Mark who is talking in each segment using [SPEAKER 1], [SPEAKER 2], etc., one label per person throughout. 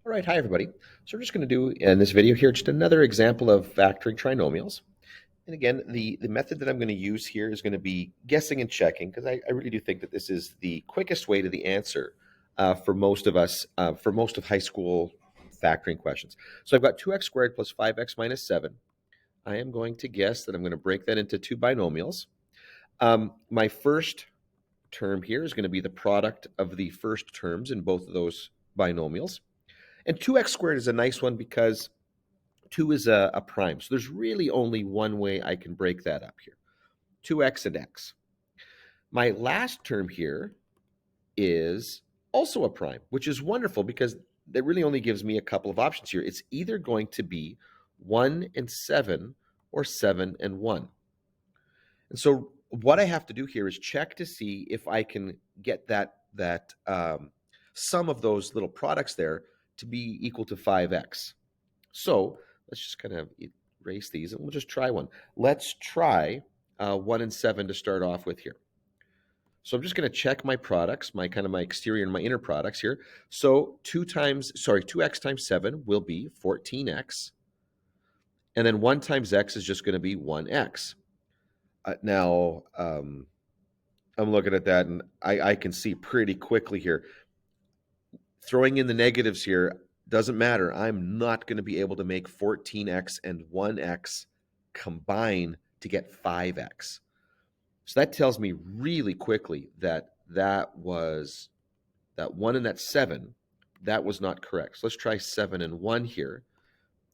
[SPEAKER 1] All right, hi everybody. So we're just going to do in this video here just another example of factoring trinomials. And again, the method that I'm going to use here is going to be guessing and checking because I really do think that this is the quickest way to the answer for most of us, for most of high school factoring questions. So I've got 2x squared plus 5x minus 7. I am going to guess that I'm going to break that into two binomials. My first term here is going to be the product of the first terms in both of those binomials. And 2x squared is a nice one because 2 is a prime. So there's really only one way I can break that up here. 2x and x. My last term here is also a prime, which is wonderful because that really only gives me a couple of options here. It's either going to be 1 and 7 or 7 and 1. And so what I have to do here is check to see if I can get that sum of those little products there to be equal to 5x. So let's just kind of erase these and we'll just try one. Let's try 1 and 7 to start off with here. So I'm just going to check my products, my exterior and my inner products here. So 2x times 7 will be 14x. And then 1 times x is just going to be 1x. Now, I'm looking at that and I can see pretty quickly here. Throwing in the negatives here doesn't matter. I'm not going to be able to make 14x and 1x combine to get 5x. So that tells me really quickly that that 1 and that 7, that was not correct. So let's try 7 and 1 here.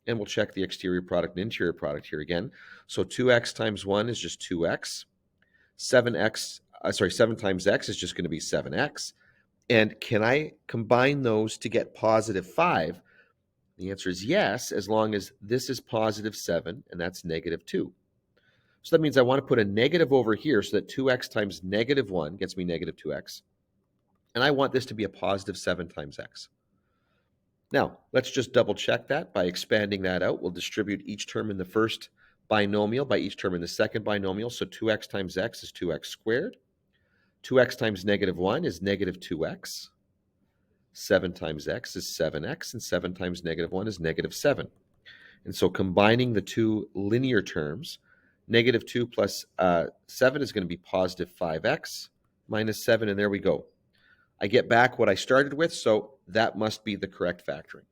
[SPEAKER 1] And we'll check the exterior product and interior product here again. So 2x times 1 is just 2x. 7 times x is just going to be 7x. And can I combine those to get positive 5? The answer is yes, as long as this is positive 7 and that's negative 2. So that means I want to put a negative over here so that 2x times negative 1 gets me negative 2x. And I want this to be a positive 7 times x. Now, let's just double check that by expanding that out. We'll distribute each term in the first binomial by each term in the second binomial. So 2x times x is 2x squared. 2x times negative 1 is negative 2x. 7 times x is 7x, and 7 times negative 1 is negative 7. And so combining the two linear terms, negative 2 plus 7 is going to be positive 5x minus 7, and there we go. I get back what I started with, so that must be the correct factoring.